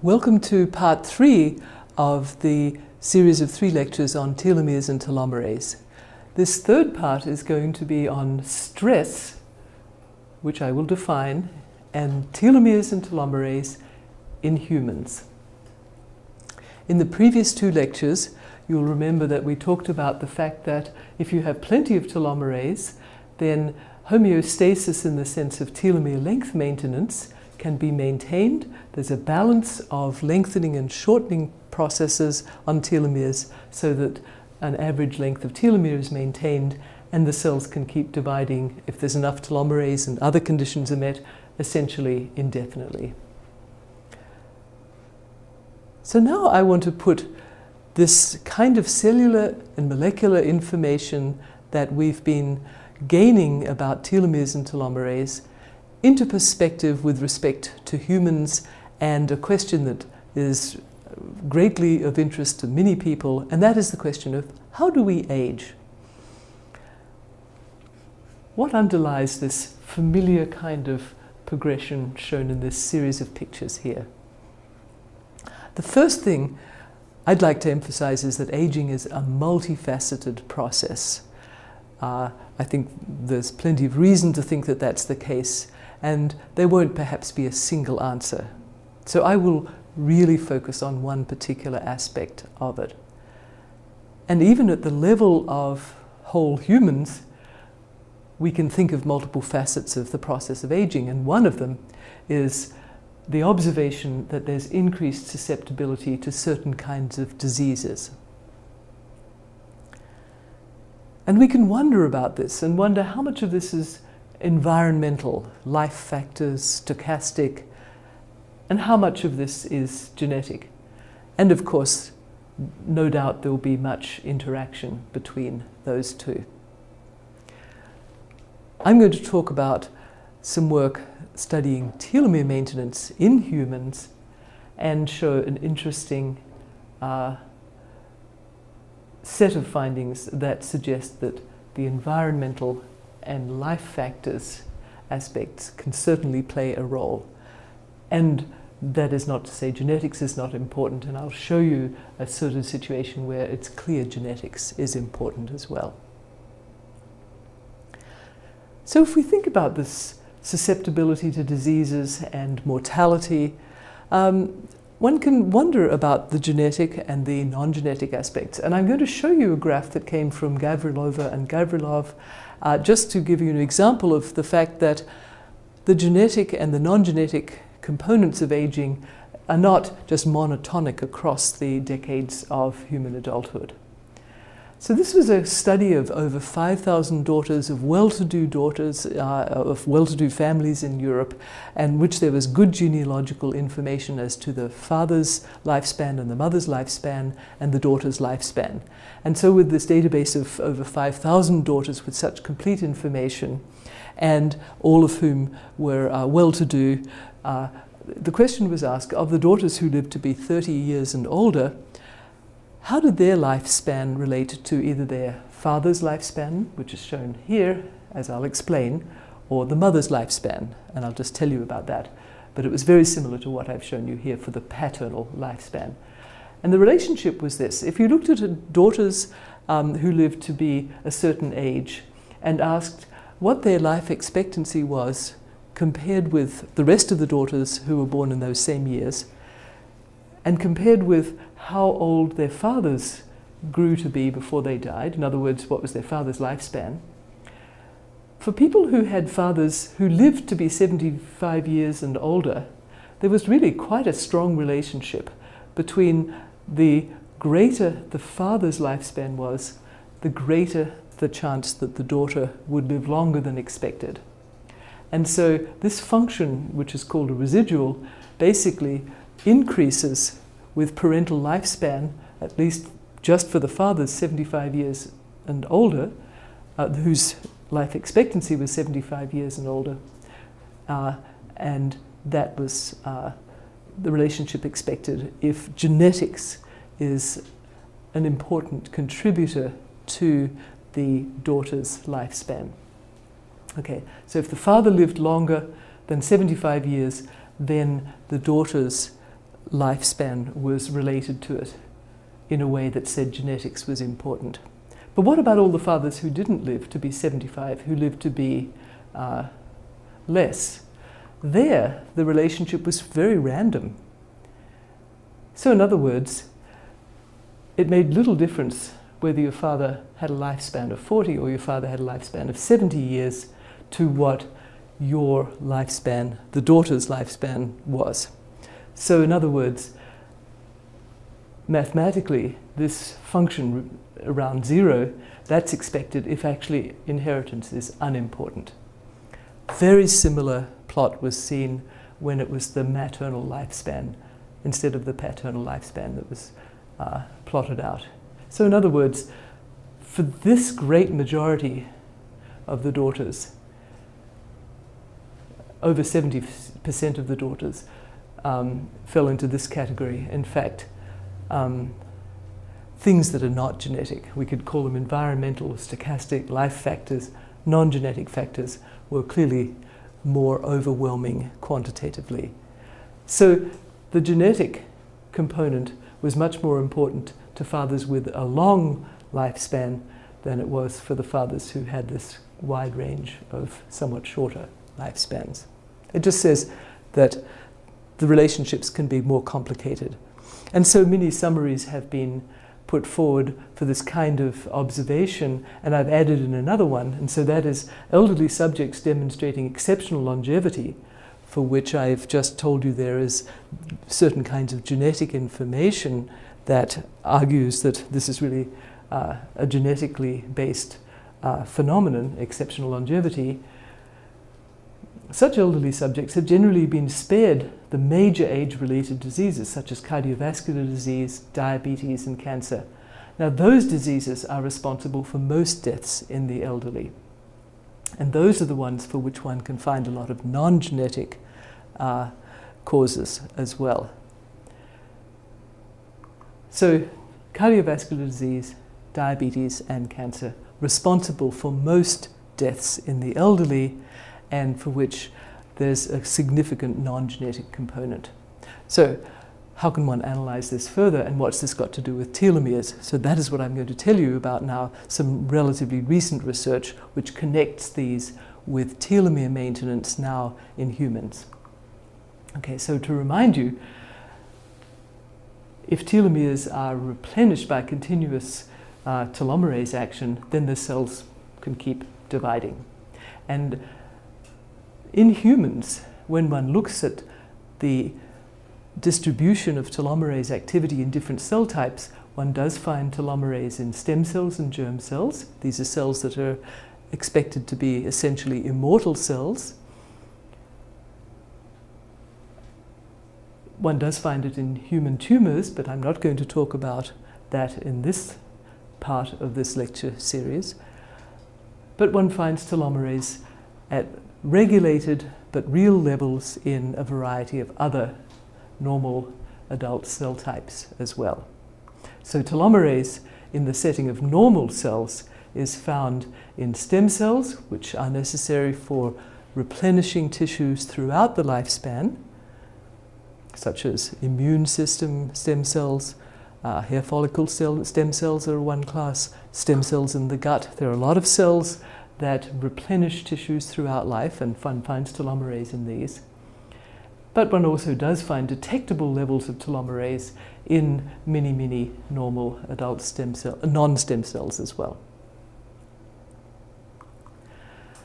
Welcome to part 3 of the series of 3 lectures on telomeres and telomerase. This third part is going to be on stress, which I will define, and telomeres and telomerase in humans. In the previous 2 lectures, you'll remember that we talked about the fact that if you have plenty of telomerase, then homeostasis in the sense of telomere length maintenance can be maintained. There's a balance of lengthening and shortening processes on telomeres so that an average length of telomere is maintained and the cells can keep dividing, if there's enough telomerase and other conditions are met, essentially indefinitely. So now I want to put this kind of cellular and molecular information that we've been gaining about telomeres and telomerase into perspective with respect to humans, and a question that is greatly of interest to many people, and that is the question of how do we age? What underlies this familiar kind of progression shown in this series of pictures here? The first thing I'd like to emphasize is that aging is a multifaceted process. I think there's plenty of reason to think that that's the case, and there won't perhaps be a single answer. So I will really focus on one particular aspect of it. And even at the level of whole humans, we can think of multiple facets of the process of aging, and one of them is the observation that there's increased susceptibility to certain kinds of diseases. And we can wonder about this and wonder how much of this is environmental, life factors, stochastic, and how much of this is genetic. And of course, no doubt there will be much interaction between those two. I'm going to talk about some work studying telomere maintenance in humans and show an interesting set of findings that suggest that the environmental and life factors aspects can certainly play a role. And that is not to say genetics is not important, and I'll show you a sort of situation where it's clear genetics is important as well. So if we think about this susceptibility to diseases and mortality, one can wonder about the genetic and the non-genetic aspects. And I'm going to show you a graph that came from Gavrilova and Gavrilov, just to give you an example of the fact that the genetic and the non-genetic components of aging are not just monotonic across the decades of human adulthood. So this was a study of over 5,000 daughters of well-to-do families in Europe, and which there was good genealogical information as to the father's lifespan and the mother's lifespan and the daughter's lifespan. And so with this database of over 5,000 daughters with such complete information, and all of whom were well-to-do, the question was asked, of the daughters who lived to be 30 years and older, how did their lifespan relate to either their father's lifespan, which is shown here, as I'll explain, or the mother's lifespan, and I'll just tell you about that. But it was very similar to what I've shown you here for the paternal lifespan. And the relationship was this. If you looked at daughters who lived to be a certain age and asked what their life expectancy was compared with the rest of the daughters who were born in those same years, and compared with how old their fathers grew to be before they died, in other words, what was their father's lifespan. For people who had fathers who lived to be 75 years and older, there was really quite a strong relationship between the greater the father's lifespan was, the greater the chance that the daughter would live longer than expected. And so this function, which is called a residual, basically increases with parental lifespan, at least just for the fathers 75 years and older, whose life expectancy was 75 years and older, and that was the relationship expected if genetics is an important contributor to the daughter's lifespan. Okay, so if the father lived longer than 75 years, then the daughter's lifespan was related to it in a way that said genetics was important. But what about all the fathers who didn't live to be 75, who lived to be less? There, the relationship was very random. So in other words, it made little difference whether your father had a lifespan of 40 or your father had a lifespan of 70 years to what your lifespan, the daughter's lifespan, was. So in other words, mathematically, this function around 0, that's expected if actually inheritance is unimportant. Very similar plot was seen when it was the maternal lifespan instead of the paternal lifespan that was plotted out. So in other words, for this great majority of the daughters, over 70% of the daughters fell into this category. In fact, things that are not genetic, we could call them environmental, stochastic, life factors, non-genetic factors, were clearly more overwhelming quantitatively. So the genetic component was much more important to fathers with a long lifespan than it was for the fathers who had this wide range of somewhat shorter lifespans. It just says that the relationships can be more complicated. And so many summaries have been put forward for this kind of observation, and I've added in another one, and so that is elderly subjects demonstrating exceptional longevity, for which I've just told you there is certain kinds of genetic information that argues that this is really a genetically based phenomenon, exceptional longevity. Such elderly subjects have generally been spared the major age-related diseases such as cardiovascular disease, diabetes, and cancer. Now, those diseases are responsible for most deaths in the elderly. And those are the ones for which one can find a lot of non-genetic causes as well. So, cardiovascular disease, diabetes, and cancer, responsible for most deaths in the elderly, and for which there's a significant non-genetic component. So how can one analyze this further, and what's this got to do with telomeres? So that is what I'm going to tell you about now, some relatively recent research which connects these with telomere maintenance now in humans. Okay, so to remind you, if telomeres are replenished by continuous telomerase action, then the cells can keep dividing. And in humans, when one looks at the distribution of telomerase activity in different cell types, one does find telomerase in stem cells and germ cells. These are cells that are expected to be essentially immortal cells. One does find it in human tumors, but I'm not going to talk about that in this part of this lecture series. But one finds telomerase at regulated but real levels in a variety of other normal adult cell types as well. So telomerase in the setting of normal cells is found in stem cells, which are necessary for replenishing tissues throughout the lifespan, such as immune system stem cells, hair follicle stem cells are one class, stem cells in the gut. There are a lot of cells that replenish tissues throughout life, and one finds telomerase in these. But one also does find detectable levels of telomerase in many normal adult stem cell, non-stem cells as well.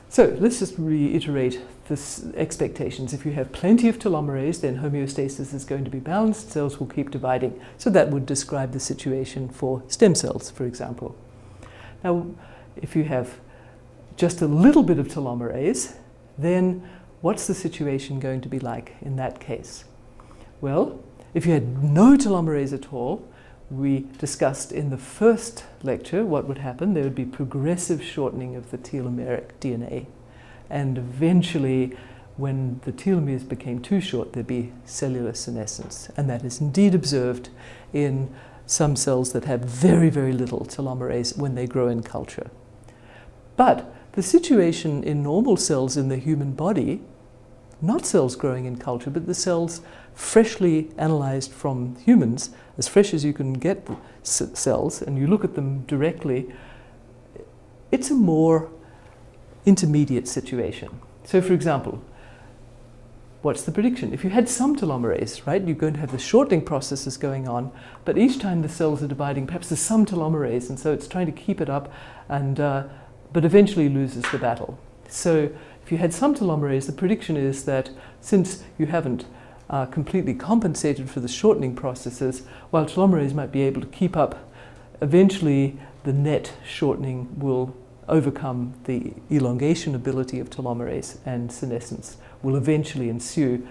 So let's just reiterate this expectations. If you have plenty of telomerase, then homeostasis is going to be balanced, cells will keep dividing. So that would describe the situation for stem cells, for example. Now, if you have just a little bit of telomerase, then what's the situation going to be like in that case? Well, if you had no telomerase at all, we discussed in the first lecture what would happen. There would be progressive shortening of the telomeric DNA. And eventually, when the telomeres became too short, there'd be cellular senescence. And that is indeed observed in some cells that have very little telomerase when they grow in culture. But the situation in normal cells in the human body not cells growing in culture, but the cells freshly analyzed from humans, as fresh as you can get the cells, and you look at them directly, it's a more intermediate situation. So for example, what's the prediction? If you had some telomerase, right, you're going to have the shortening processes going on, but each time the cells are dividing, perhaps there's some telomerase, and so it's trying to keep it up, and but eventually loses the battle. So if you had some telomerase, the prediction is that since you haven't completely compensated for the shortening processes, while telomerase might be able to keep up, eventually the net shortening will overcome the elongation ability of telomerase, and senescence will eventually ensue,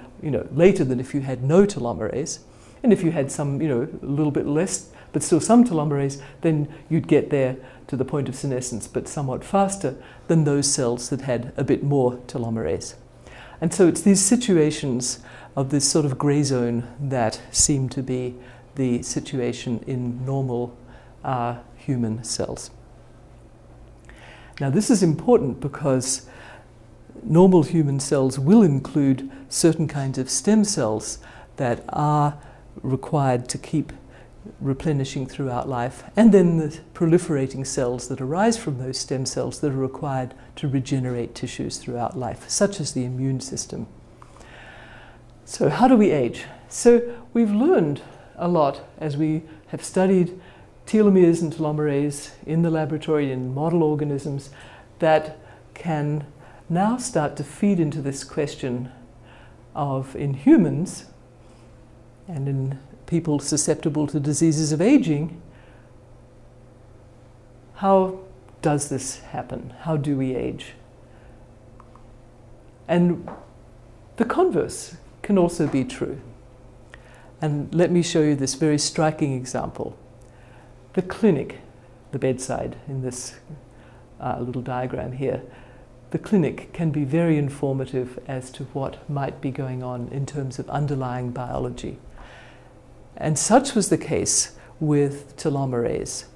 later than if you had no telomerase. And if you had some, a little bit less, but still some telomerase, then you'd get there to the point of senescence, but somewhat faster than those cells that had a bit more telomerase. And so it's these situations of this sort of gray zone that seem to be the situation in normal human cells. Now this is important because normal human cells will include certain kinds of stem cells that are required to keep replenishing throughout life, and then the proliferating cells that arise from those stem cells that are required to regenerate tissues throughout life, such as the immune system. So how do we age? So we've learned a lot as we have studied telomeres and telomerase in the laboratory in model organisms that can now start to feed into this question of, in humans and in people susceptible to diseases of aging, how does this happen? How do we age? And the converse can also be true. And let me show you this very striking example. The clinic, the bedside in this little diagram here, the clinic can be very informative as to what might be going on in terms of underlying biology. And such was the case with telomerase.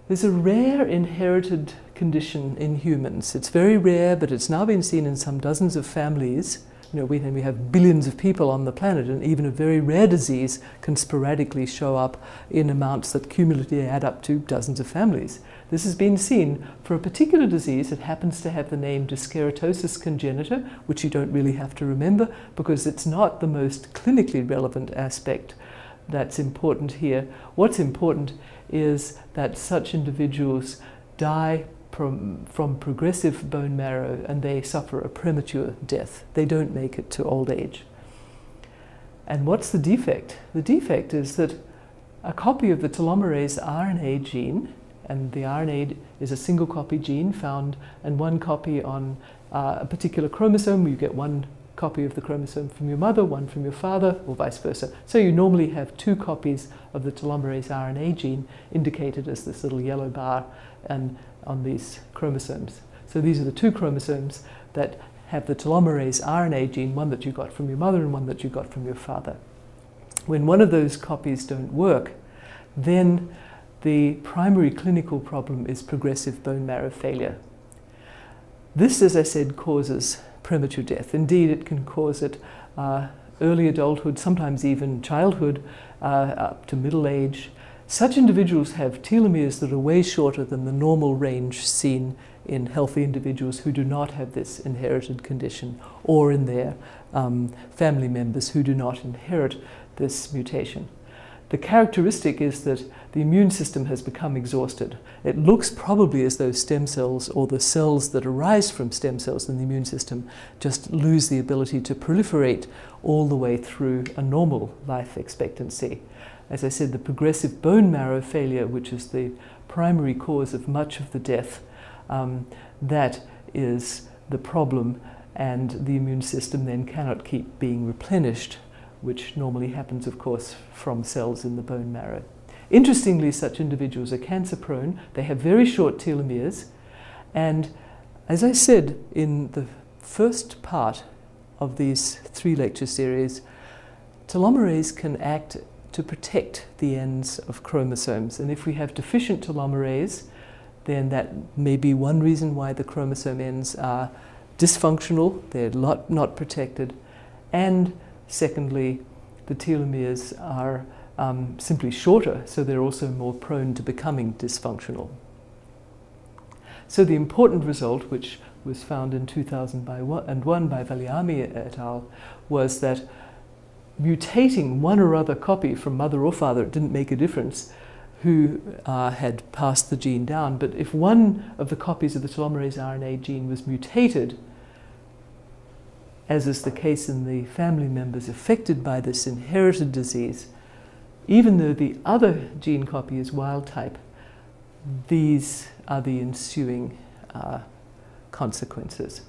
There's a rare inherited condition in humans. It's very rare, but it's now been seen in some dozens of families. We have billions of people on the planet, and even a very rare disease can sporadically show up in amounts that cumulatively add up to dozens of families. This has been seen for a particular disease that happens to have the name dyskeratosis congenita, which you don't really have to remember because it's not the most clinically relevant aspect that's important here. What's important is that such individuals die from progressive bone marrow, and they suffer a premature death. They don't make it to old age. And what's the defect? The defect is that a copy of the telomerase RNA gene, and the RNA is a single copy gene found, and one copy on a particular chromosome. You get one copy of the chromosome from your mother, one from your father, or vice versa. So you normally have two copies of the telomerase RNA gene indicated as this little yellow bar and on these chromosomes. So these are the two chromosomes that have the telomerase RNA gene, one that you got from your mother and one that you got from your father. When one of those copies don't work, then the primary clinical problem is progressive bone marrow failure. This, as I said, causes premature death. Indeed, it can cause it early adulthood, sometimes even childhood, up to middle age. Such individuals have telomeres that are way shorter than the normal range seen in healthy individuals who do not have this inherited condition, or in their family members who do not inherit this mutation. The characteristic is that the immune system has become exhausted. It looks probably as though stem cells, or the cells that arise from stem cells in the immune system, just lose the ability to proliferate all the way through a normal life expectancy. As I said, the progressive bone marrow failure, which is the primary cause of much of the death, that is the problem, and the immune system then cannot keep being replenished, which normally happens, of course, from cells in the bone marrow. Interestingly, such individuals are cancer-prone. They have very short telomeres, and as I said in the first part of these 3 lecture series, telomerase can act to protect the ends of chromosomes. And if we have deficient telomerase, then that may be one reason why the chromosome ends are dysfunctional, they're not protected, and secondly, the telomeres are simply shorter, so they're also more prone to becoming dysfunctional. So the important result, which was found in 2001 by Valiami et al., was that mutating one or other copy from mother or father, it didn't make a difference who had passed the gene down, but if one of the copies of the telomerase RNA gene was mutated, as is the case in the family members affected by this inherited disease, even though the other gene copy is wild type, these are the ensuing consequences.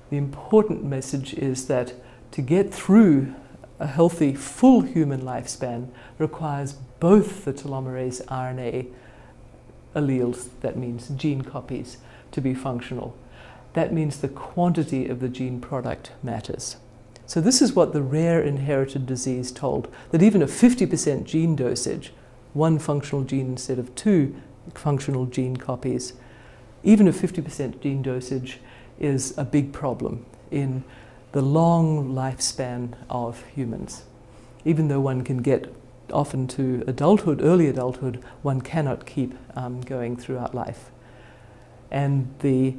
The important message is that to get through a healthy, full human lifespan requires both the telomerase RNA alleles, that means gene copies, to be functional. That means the quantity of the gene product matters. So this is what the rare inherited disease told, that even a 50% gene dosage, one functional gene instead of two functional gene copies, even a 50% gene dosage is a big problem in the long lifespan of humans. Even though one can get often to adulthood, early adulthood, one cannot keep going throughout life. And the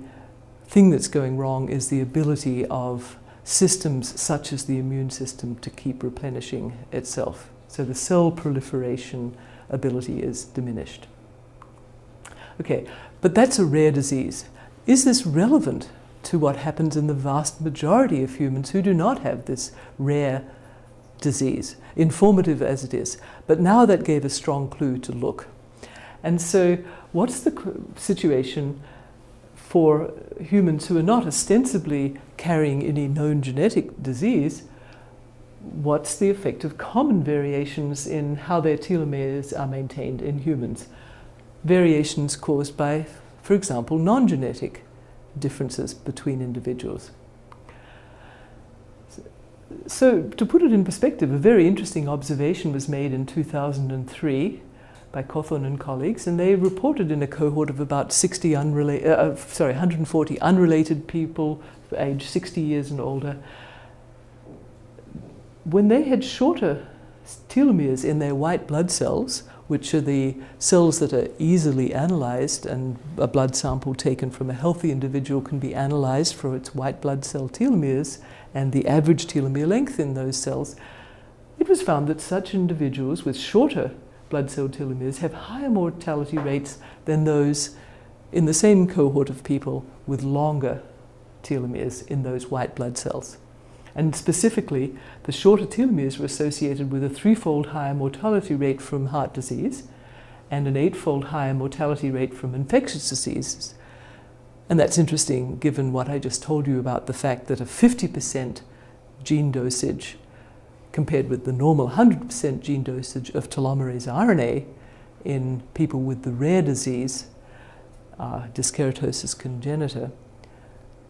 thing that's going wrong is the ability of systems such as the immune system to keep replenishing itself. So the cell proliferation ability is diminished. Okay, but that's a rare disease. Is this relevant to what happens in the vast majority of humans who do not have this rare disease, informative as it is? But now that gave a strong clue to look. And so what's the situation for humans who are not ostensibly carrying any known genetic disease? What's the effect of common variations in how their telomeres are maintained in humans? Variations caused by, for example, non-genetic differences between individuals. So to put it in perspective, a very interesting observation was made in 2003 by Cawthorne and colleagues, and they reported in a cohort of about 140 unrelated people aged 60 years and older, when they had shorter telomeres in their white blood cells, which are the cells that are easily analyzed, and a blood sample taken from a healthy individual can be analyzed for its white blood cell telomeres and the average telomere length in those cells, it was found that such individuals with shorter blood cell telomeres have higher mortality rates than those in the same cohort of people with longer telomeres in those white blood cells. And specifically, the shorter telomeres were associated with a 3-fold higher mortality rate from heart disease and an 8-fold higher mortality rate from infectious diseases. And that's interesting given what I just told you about the fact that a 50% gene dosage compared with the normal 100% gene dosage of telomerase RNA in people with the rare disease, dyskeratosis congenita,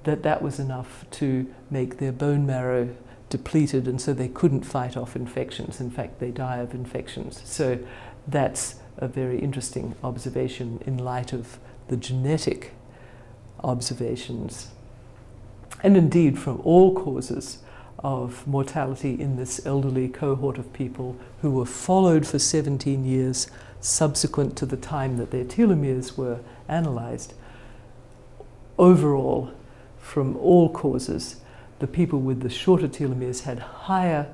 that was enough to make their bone marrow depleted, and so they couldn't fight off infections. In fact, they die of infections. So that's a very interesting observation in light of the genetic observations. And indeed, from all causes of mortality in this elderly cohort of people who were followed for 17 years subsequent to the time that their telomeres were analyzed, overall, from all causes, the people with the shorter telomeres had higher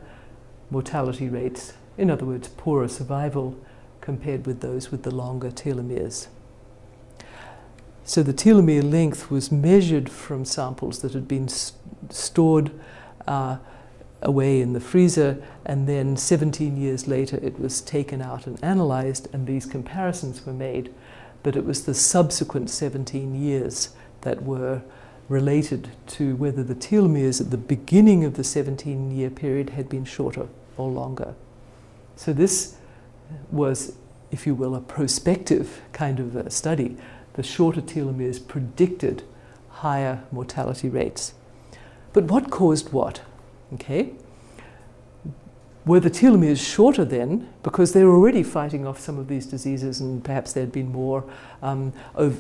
mortality rates, in other words, poorer survival, compared with those with the longer telomeres. So the telomere length was measured from samples that had been stored away in the freezer, and then 17 years later it was taken out and analyzed, and these comparisons were made. But it was the subsequent 17 years that were related to whether the telomeres at the beginning of the 17-year period had been shorter or longer. So this was, if you will, a prospective kind of a study. The shorter telomeres predicted higher mortality rates. But what caused what? Okay. Were the telomeres shorter then because they were already fighting off some of these diseases, and perhaps there had been more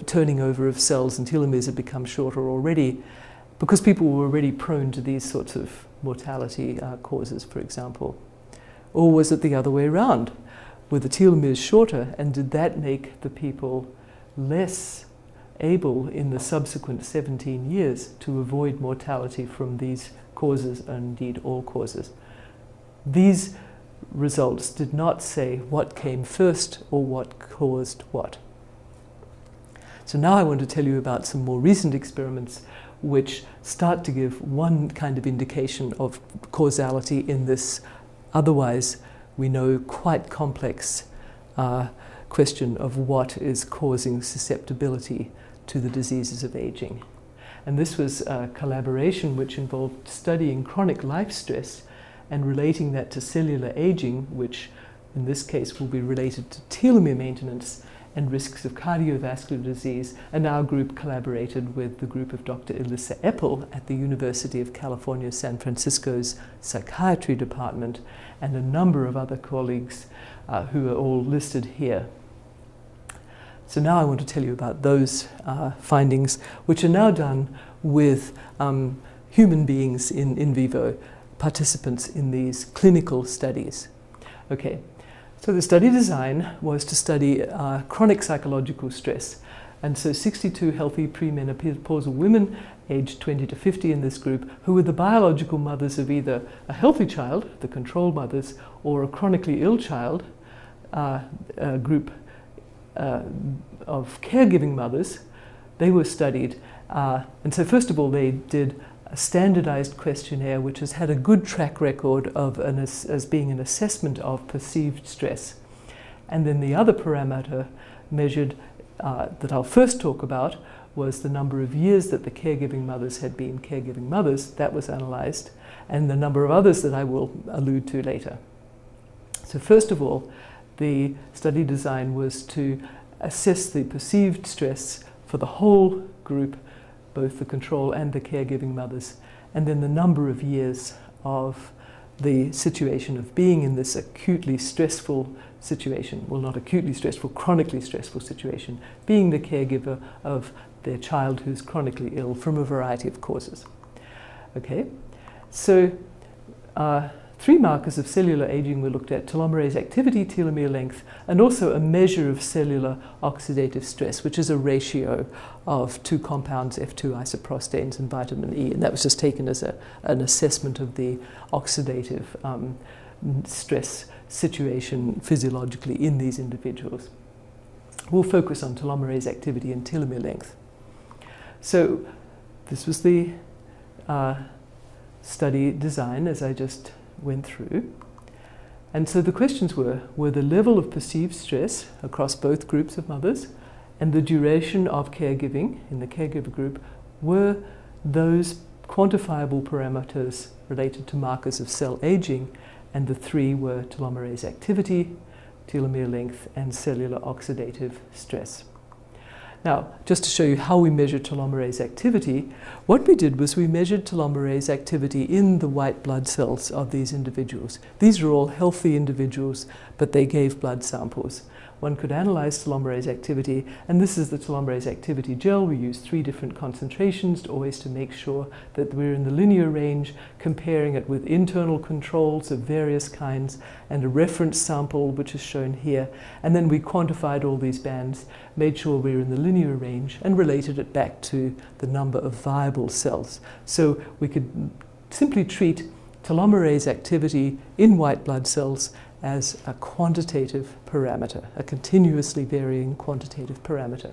turning over of cells and telomeres had become shorter already? because people were already prone to these sorts of mortality causes, for example? Or was it the other way around? Were the telomeres shorter, and did that make the people less able in the subsequent 17 years to avoid mortality from these causes, and indeed all causes? These results did not say what came first or what caused what. So now I want to tell you about some more recent experiments which start to give one kind of indication of causality in this otherwise, we know, quite complex question of what is causing susceptibility to the diseases of aging. And this was a collaboration which involved studying chronic life stress and relating that to cellular aging, which in this case will be related to telomere maintenance and risks of cardiovascular disease. And our group collaborated with the group of Dr. Elissa Eppel at the University of California, San Francisco's Psychiatry Department, and a number of other colleagues who are all listed here. So now I want to tell you about those findings, which are now done with human beings in vivo, participants in these clinical studies. Okay, so the study design was to study chronic psychological stress. And so 62 healthy premenopausal women aged 20 to 50 in this group, who were the biological mothers of either a healthy child, the control mothers, or a chronically ill child, a group of caregiving mothers. They were studied. And so first of all, they did a standardized questionnaire which has had a good track record of as being an assessment of perceived stress. And then the other parameter measured that I'll first talk about was the number of years that the caregiving mothers had been caregiving mothers. That was analyzed, and the number of others that I will allude to later. So first of all, the study design was to assess the perceived stress for the whole group, both the control and the caregiving mothers, and then the number of years of the situation of being in this acutely stressful situation, well, not acutely stressful, chronically stressful situation, being the caregiver of their child who's chronically ill from a variety of causes. Okay, so three markers of cellular aging were looked at: telomerase activity, telomere length, and also a measure of cellular oxidative stress, which is a ratio of two compounds, F2 isoprostanes and vitamin E. And that was just taken as an assessment of the oxidative stress situation physiologically in these individuals. We'll focus on telomerase activity and telomere length. So this was the study design as I just went through. And so the questions were the level of perceived stress across both groups of mothers and the duration of caregiving in the caregiver group, were those quantifiable parameters related to markers of cell aging, and the three were telomerase activity, telomere length, and cellular oxidative stress. Now, just to show you how we measure telomerase activity, what we did was we measured telomerase activity in the white blood cells of these individuals. These are all healthy individuals, but they gave blood samples. One could analyze telomerase activity, and this is the telomerase activity gel. We use 3 different concentrations always to make sure that we're in the linear range, comparing it with internal controls of various kinds and a reference sample, which is shown here. And then we quantified all these bands, made sure we were in the linear range, and related it back to the number of viable cells. So we could simply treat telomerase activity in white blood cells as a quantitative parameter, a continuously varying quantitative parameter.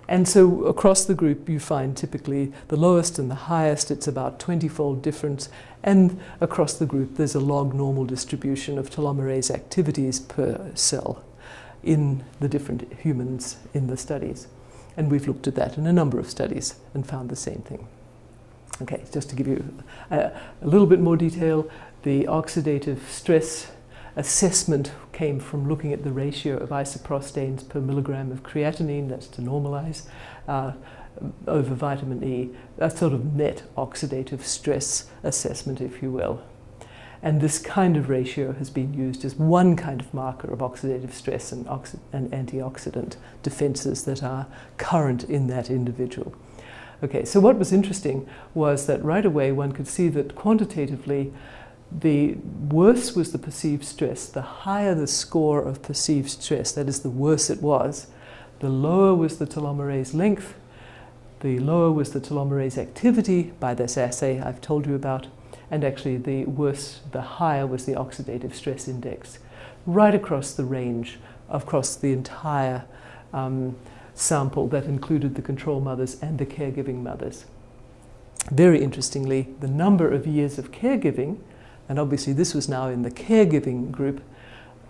And so across the group you find typically the lowest and the highest. It's about 20-fold difference, and across the group there's a log normal distribution of telomerase activities per cell in the different humans in the studies. And we've looked at that in a number of studies and found the same thing. Okay, just to give you a little bit more detail, the oxidative stress assessment came from looking at the ratio of isoprostanes per milligram of creatinine, that's to normalize, over vitamin E, a sort of net oxidative stress assessment, if you will. And this kind of ratio has been used as one kind of marker of oxidative stress and antioxidant defenses that are current in that individual. Okay, so what was interesting was that right away one could see that quantitatively the worse was the perceived stress, the higher the score of perceived stress, that is, the worse it was, the lower was the telomerase length, the lower was the telomerase activity by this assay I've told you about, and actually the higher was the oxidative stress index, right across the range, across the entire sample that included the control mothers and the caregiving mothers. Very interestingly, the number of years of caregiving, and obviously this was now in the caregiving group,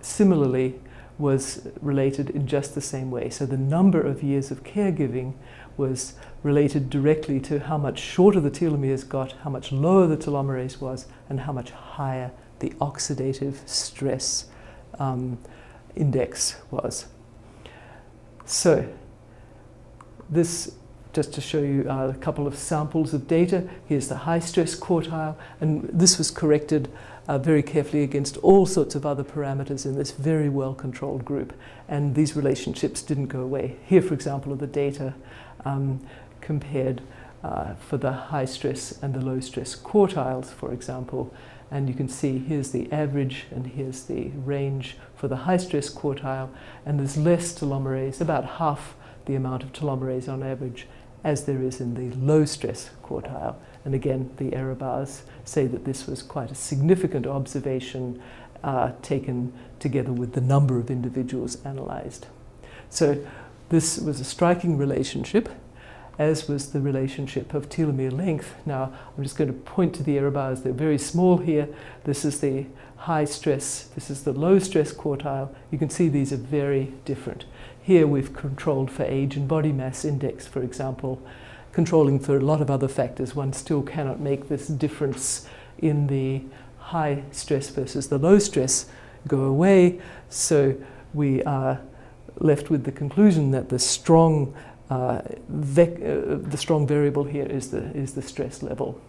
similarly was related in just the same way. So the number of years of caregiving was related directly to how much shorter the telomeres got, how much lower the telomerase was, and how much higher the oxidative stress index was. So this, just to show you a couple of samples of data, here's the high stress quartile, and this was corrected very carefully against all sorts of other parameters in this very well controlled group, and these relationships didn't go away. Here, for example, are the data compared for the high stress and the low stress quartiles, for example, and you can see here's the average and here's the range for the high stress quartile, and there's less telomerase, about half the amount of telomerase on average as there is in the low stress quartile. And again, the error bars say that this was quite a significant observation taken together with the number of individuals analyzed. So this was a striking relationship, as was the relationship of telomere length. Now, I'm just going to point to the error bars. They're very small here. This is the high stress, this is the low stress quartile. You can see these are very different. Here we've controlled for age and body mass index, for example. Controlling for a lot of other factors, one still cannot make this difference in the high stress versus the low stress go away. So we are left with the conclusion that the strong variable here is the stress level.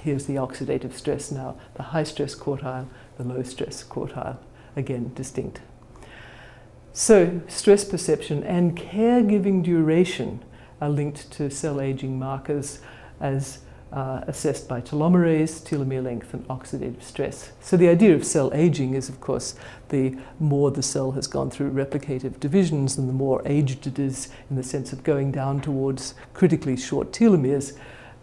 Here's the oxidative stress now, the high stress quartile, the low stress quartile, again distinct. So stress perception and caregiving duration are linked to cell aging markers as assessed by telomerase, telomere length, and oxidative stress. So the idea of cell aging is, of course, the more the cell has gone through replicative divisions and the more aged it is in the sense of going down towards critically short telomeres,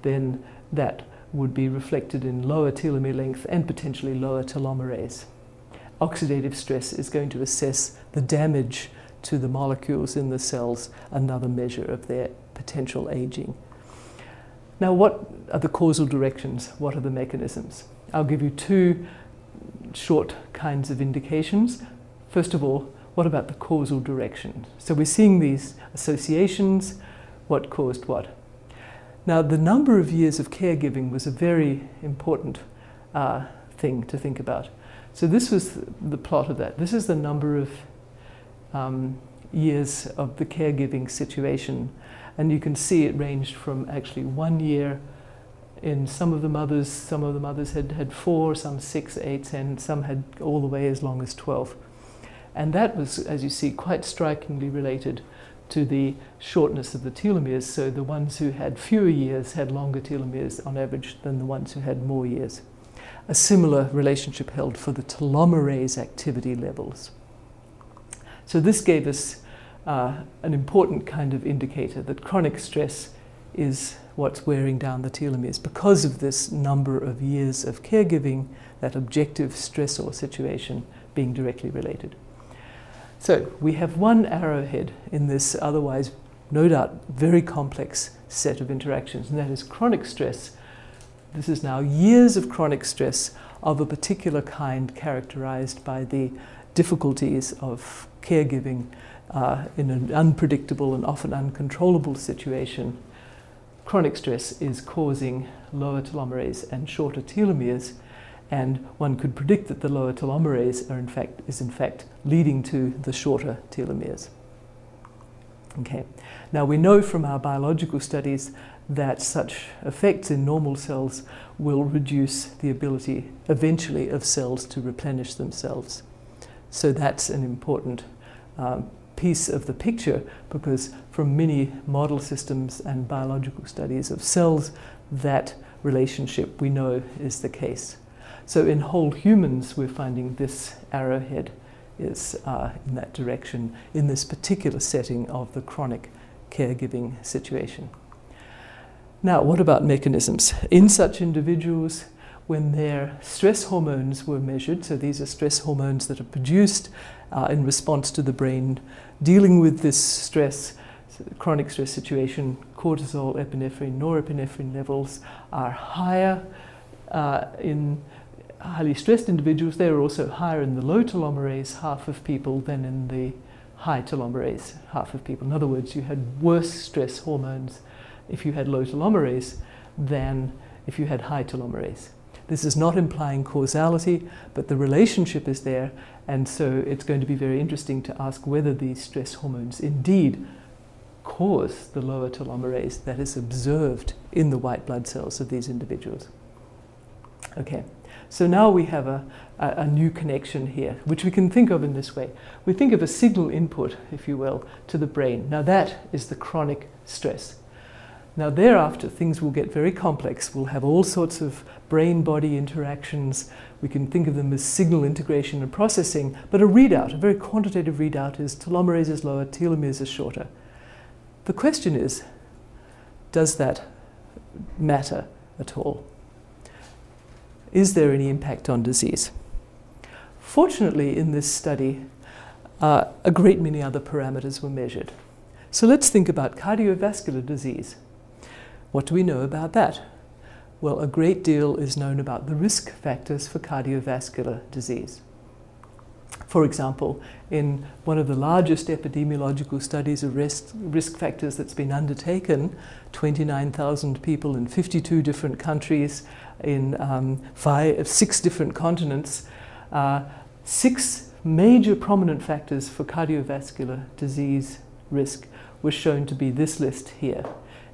then that would be reflected in lower telomere length and potentially lower telomerase. Oxidative stress is going to assess the damage to the molecules in the cells, another measure of their potential aging. Now, what are the causal directions? What are the mechanisms? I'll give you two short kinds of indications. First of all, what about the causal direction? So we're seeing these associations, what caused what. Now, the number of years of caregiving was a very important thing to think about. So this was the plot of that. This is the number of years of the caregiving situation. And you can see it ranged from actually 1 year in some of the mothers had 4, some 6, 8, and some had all the way as long as 12. And that was, as you see, quite strikingly related to the shortness of the telomeres. So the ones who had fewer years had longer telomeres on average than the ones who had more years. A similar relationship held for the telomerase activity levels. So this gave us an important kind of indicator that chronic stress is what's wearing down the telomeres because of this number of years of caregiving, that objective stressor situation being directly related. So we have one arrowhead in this otherwise, no doubt, very complex set of interactions, and that is chronic stress. This is now years of chronic stress of a particular kind characterized by the difficulties of caregiving in an unpredictable and often uncontrollable situation. Chronic stress is causing lower telomerase and shorter telomeres, and one could predict that the lower telomerase is in fact leading to the shorter telomeres. Okay. Now we know from our biological studies that such effects in normal cells will reduce the ability eventually of cells to replenish themselves. So that's an important piece of the picture, because from many model systems and biological studies of cells, that relationship we know is the case. So in whole humans, we're finding this arrowhead is in that direction in this particular setting of the chronic caregiving situation. Now, what about mechanisms? In such individuals, when their stress hormones were measured, so these are stress hormones that are produced in response to the brain dealing with this stress, chronic stress situation, cortisol, epinephrine, norepinephrine levels are higher in highly stressed individuals. They are also higher in the low telomerase half of people than in the high telomerase half of people. In other words, you had worse stress hormones if you had low telomerase than if you had high telomerase. This is not implying causality, but the relationship is there, and so it's going to be very interesting to ask whether these stress hormones indeed cause the lower telomerase that is observed in the white blood cells of these individuals. Okay, so now we have a new connection here, which we can think of in this way. We think of a signal input, if you will, to the brain. Now that is the chronic stress. Now thereafter, things will get very complex. We'll have all sorts of brain-body interactions. We can think of them as signal integration and processing, but a readout, a very quantitative readout, is telomerase is lower, telomeres is shorter. The question is, does that matter at all? Is there any impact on disease? Fortunately, in this study, a great many other parameters were measured. So let's think about cardiovascular disease. What do we know about that? Well, a great deal is known about the risk factors for cardiovascular disease. For example, in one of the largest epidemiological studies of risk factors that's been undertaken, 29,000 people in 52 different countries, in 6 different continents, 6 major prominent factors for cardiovascular disease risk were shown to be this list here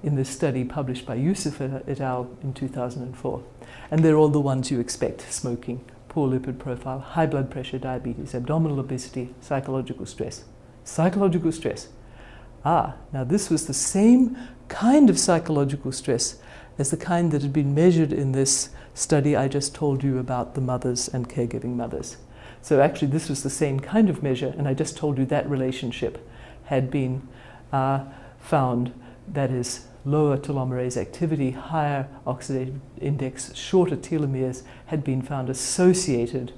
in this study published by UCSF et al. In 2004. And they're all the ones you expect: smoking, poor lipid profile, high blood pressure, diabetes, abdominal obesity, psychological stress. Psychological stress. Now this was the same kind of psychological stress as the kind that had been measured in this study I just told you about, the mothers and caregiving mothers. So actually this was the same kind of measure, and I just told you that relationship had been found. That is, lower telomerase activity, higher oxidative index, shorter telomeres had been found associated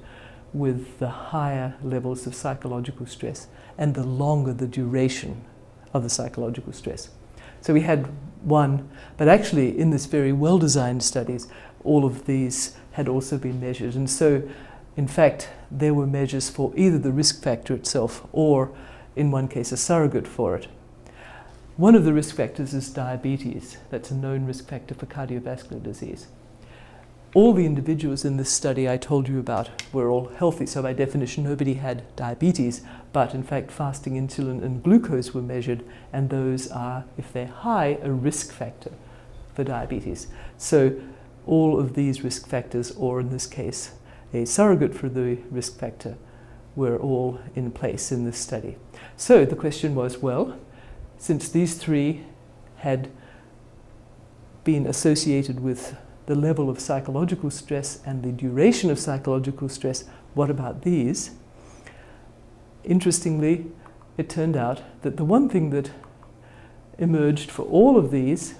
with the higher levels of psychological stress and the longer the duration of the psychological stress. So we had one, but actually in this very well-designed studies, all of these had also been measured. And so, in fact, there were measures for either the risk factor itself or, in one case, a surrogate for it. One of the risk factors is diabetes. That's a known risk factor for cardiovascular disease. All the individuals in this study I told you about were all healthy, so by definition nobody had diabetes, but in fact fasting insulin and glucose were measured, and those are, if they're high, a risk factor for diabetes. So all of these risk factors, or in this case a surrogate for the risk factor, were all in place in this study. So the question was, well, since these 3 had been associated with the level of psychological stress and the duration of psychological stress, what about these? Interestingly, it turned out that the one thing that emerged for all of these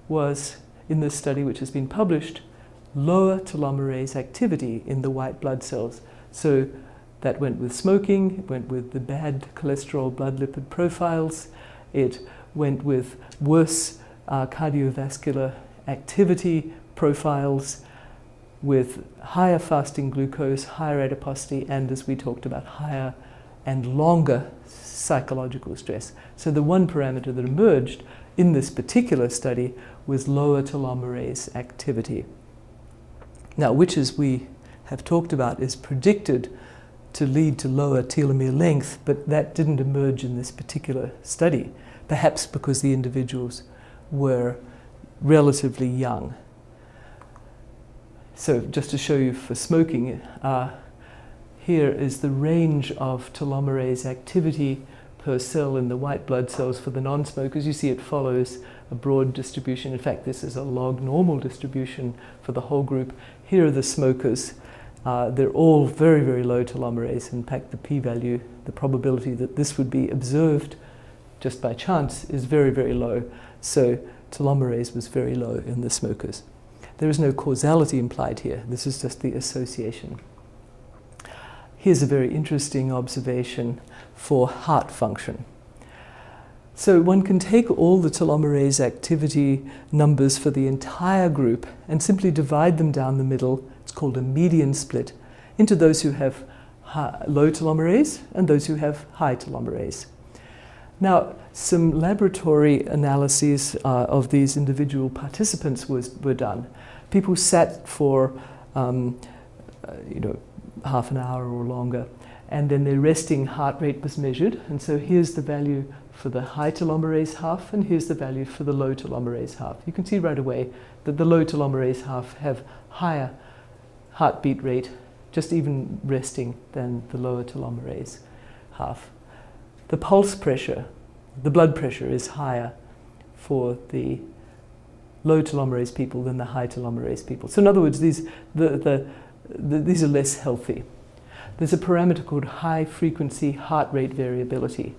was, in this study which has been published, lower telomerase activity in the white blood cells. So that went with smoking, it went with the bad cholesterol blood lipid profiles, it went with worse cardiovascular activity profiles, with higher fasting glucose, higher adiposity, and, as we talked about, higher and longer psychological stress. So the one parameter that emerged in this particular study was lower telomerase activity. Now, which, as we have talked about, is predicted to lead to lower telomere length, but that didn't emerge in this particular study, perhaps because the individuals were relatively young. So just to show you for smoking, here is the range of telomerase activity per cell in the white blood cells for the non-smokers. You see it follows a broad distribution. In fact, this is a log normal distribution for the whole group. Here are the smokers. They're all very, very low telomerase. In fact, the p-value, the probability that this would be observed just by chance, is very, very low. So telomerase was very low in the smokers. There is no causality implied here. This is just the association. Here's a very interesting observation for heart function. So one can take all the telomerase activity numbers for the entire group and simply divide them down the middle. It's called a median split, into those who have low telomerase and those who have high telomerase. Now, some laboratory analyses of these individual participants were done. People sat for half an hour or longer, and then their resting heart rate was measured. And so here's the value for the high telomerase half, and here's the value for the low telomerase half. You can see right away that the low telomerase half have higher heartbeat rate, just even resting, than the lower telomerase half. The pulse pressure, the blood pressure, is higher for the low telomerase people than the high telomerase people. So in other words, these are less healthy. There's a parameter called high frequency heart rate variability.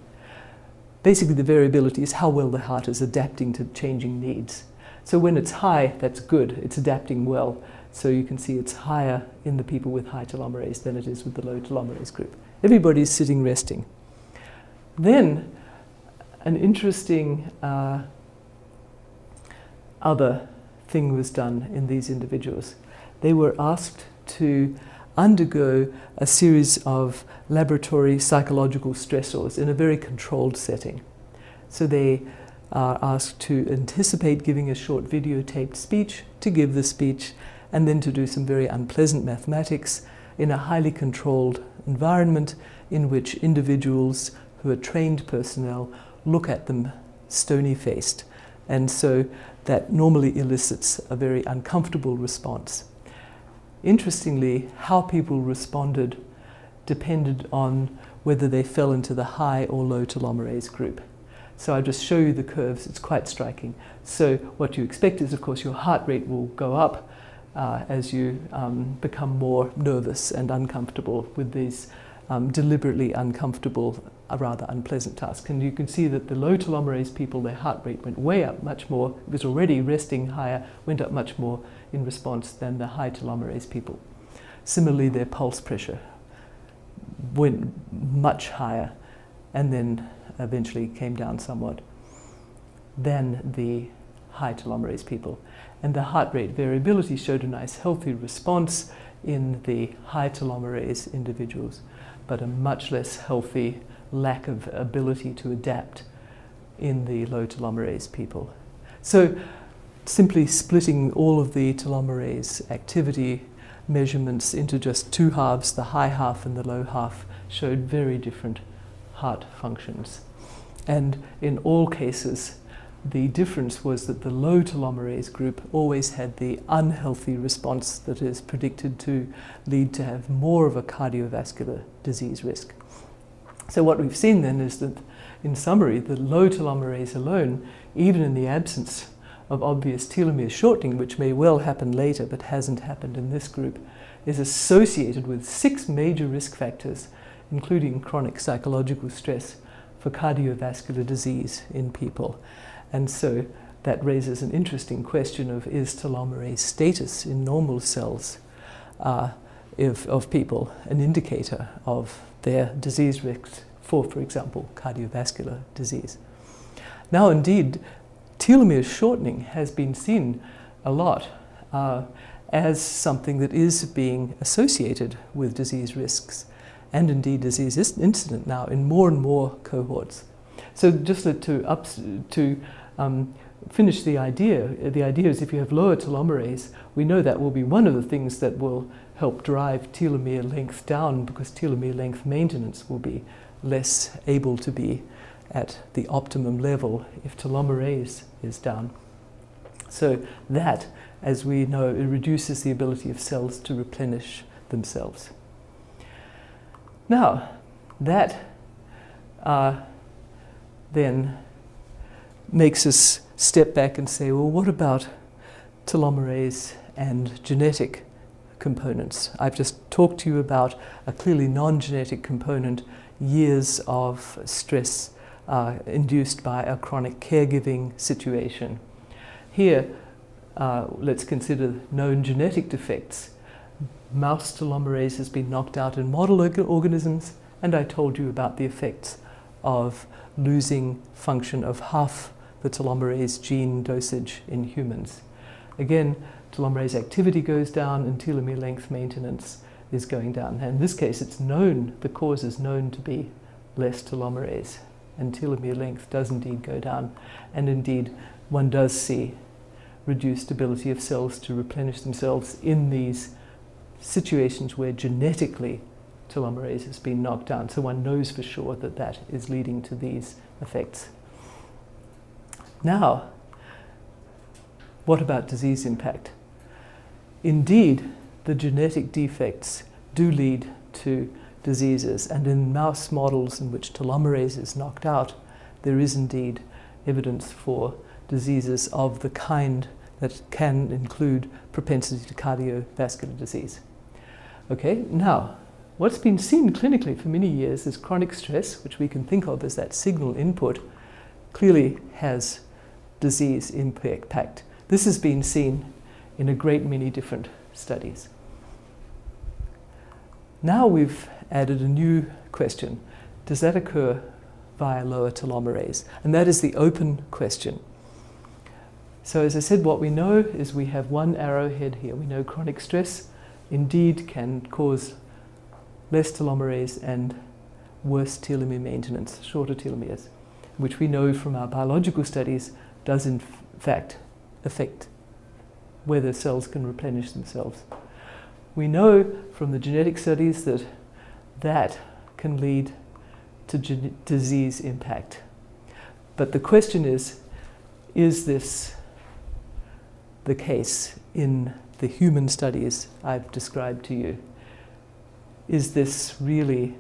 Basically, the variability is how well the heart is adapting to changing needs. So when it's high, that's good. It's adapting well. So you can see it's higher in the people with high telomerase than it is with the low telomerase group. Everybody's sitting resting. Then an interesting other thing was done in these individuals. They were asked to undergo a series of laboratory psychological stressors in a very controlled setting. So they are asked to anticipate giving a short videotaped speech, to give the speech, and then to do some very unpleasant mathematics in a highly controlled environment in which individuals who are trained personnel look at them stony-faced. And so that normally elicits a very uncomfortable response. Interestingly, how people responded depended on whether they fell into the high or low telomerase group. So I'll just show you the curves. It's quite striking. So what you expect is, of course, your heart rate will go up as you become more nervous and uncomfortable with these deliberately uncomfortable, rather unpleasant tasks. And you can see that the low telomerase people, their heart rate went way up much more. It was already resting higher, went up much more in response than the high telomerase people. Similarly, their pulse pressure went much higher and then eventually came down somewhat than the high telomerase people. And the heart rate variability showed a nice healthy response in the high telomerase individuals, but a much less healthy lack of ability to adapt in the low telomerase people. So simply splitting all of the telomerase activity measurements into just two halves, the high half and the low half, showed very different heart functions. And in all cases, the difference was that the low telomerase group always had the unhealthy response that is predicted to lead to have more of a cardiovascular disease risk. So what we've seen then is that, in summary, the low telomerase alone, even in the absence of obvious telomere shortening, which may well happen later but hasn't happened in this group, is associated with 6 major risk factors, including chronic psychological stress, for cardiovascular disease in people. And so that raises an interesting question of, is telomerase status in normal cells of people an indicator of their disease risks for example, cardiovascular disease? Now, indeed, telomere shortening has been seen a lot as something that is being associated with disease risks and indeed disease incident now in more and more cohorts. So just to finish the idea is, if you have lower telomerase, we know that will be one of the things that will help drive telomere length down, because telomere length maintenance will be less able to be at the optimum level if telomerase is down. So that, as we know, it reduces the ability of cells to replenish themselves. Now, that then makes us step back and say, well, what about telomerase and genetic components? I've just talked to you about a clearly non-genetic component, years of stress induced by a chronic caregiving situation. Here, let's consider known genetic defects. Mouse telomerase has been knocked out in model organisms, and I told you about the effects of losing function of half the telomerase gene dosage in humans. Again, telomerase activity goes down and telomere length maintenance is going down. And in this case, it's known, the cause is known to be less telomerase, and telomere length does indeed go down. And indeed, one does see reduced ability of cells to replenish themselves in these situations where genetically telomerase has been knocked down. So one knows for sure that that is leading to these effects. Now, what about disease impact? Indeed, the genetic defects do lead to diseases, and in mouse models in which telomerase is knocked out, there is indeed evidence for diseases of the kind that can include propensity to cardiovascular disease. Okay, now, what's been seen clinically for many years is chronic stress, which we can think of as that signal input, clearly has disease impact. This has been seen in a great many different studies. Now we've added a new question. Does that occur via lower telomerase? And that is the open question. So as I said, what we know is we have one arrowhead here. We know chronic stress indeed can cause less telomerase and worse telomere maintenance, shorter telomeres, which we know from our biological studies does in fact affect whether cells can replenish themselves. We know from the genetic studies that that can lead to disease impact. But the question is this the case in the human studies I've described to you? Is this really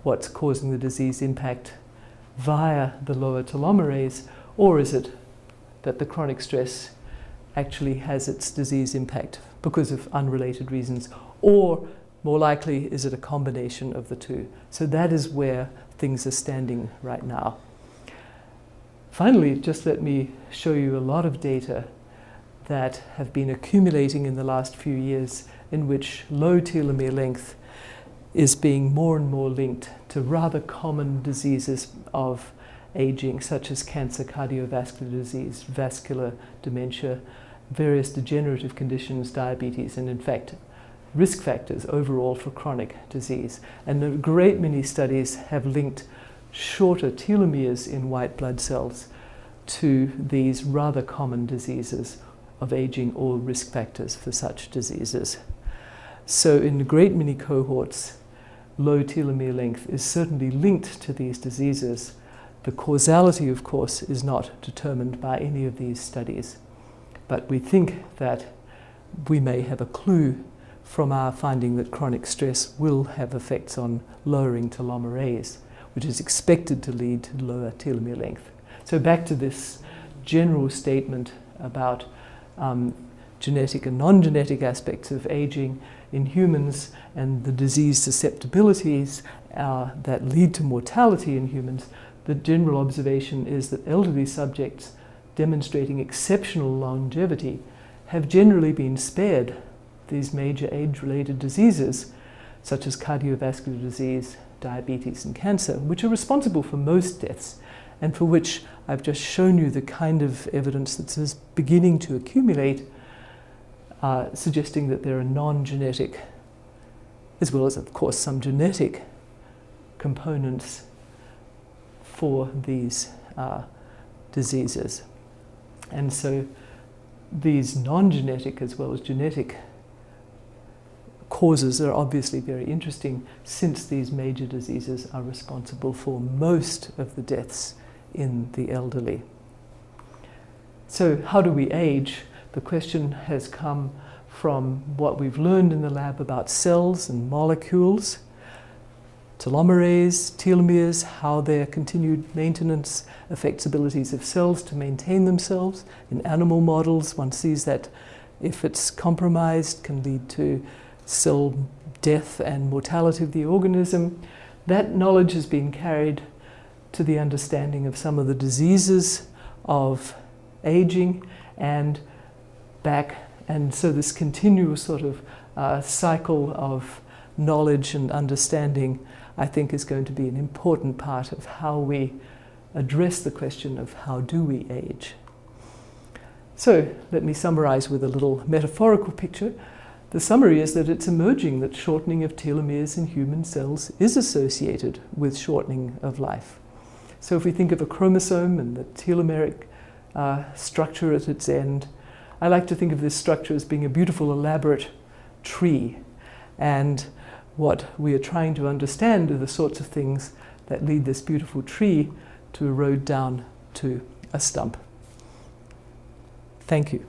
what's causing the disease impact via the lower telomerase, or is it that the chronic stress actually has its disease impact because of unrelated reasons, or more likely is it a combination of the two? So that is where things are standing right now. Finally, just let me show you a lot of data that have been accumulating in the last few years in which low telomere length is being more and more linked to rather common diseases of aging, such as cancer, cardiovascular disease, vascular dementia, various degenerative conditions, diabetes, and in fact, risk factors overall for chronic disease. And a great many studies have linked shorter telomeres in white blood cells to these rather common diseases of aging or risk factors for such diseases. So in a great many cohorts, low telomere length is certainly linked to these diseases. The causality, of course, is not determined by any of these studies. But we think that we may have a clue from our finding that chronic stress will have effects on lowering telomerase, which is expected to lead to lower telomere length. So back to this general statement about genetic and non-genetic aspects of aging in humans and the disease susceptibilities that lead to mortality in humans. The general observation is that elderly subjects demonstrating exceptional longevity have generally been spared these major age-related diseases, such as cardiovascular disease, diabetes, and cancer, which are responsible for most deaths, and for which I've just shown you the kind of evidence that's beginning to accumulate, suggesting that there are non-genetic, as well as, of course, some genetic components for these diseases. And so these non-genetic as well as genetic causes are obviously very interesting, since these major diseases are responsible for most of the deaths in the elderly. So how do we age? The question has come from what we've learned in the lab about cells and molecules, telomerase, telomeres, how their continued maintenance affects abilities of cells to maintain themselves. In animal models, one sees that if it's compromised, can lead to cell death and mortality of the organism. That knowledge has been carried to the understanding of some of the diseases of aging and back. And so this continuous sort of cycle of knowledge and understanding, I think, is going to be an important part of how we address the question of how do we age. So let me summarize with a little metaphorical picture. The summary is that it's emerging that shortening of telomeres in human cells is associated with shortening of life. So if we think of a chromosome and the telomeric structure at its end, I like to think of this structure as being a beautiful, elaborate tree. And what we are trying to understand are the sorts of things that lead this beautiful tree to erode down to a stump. Thank you.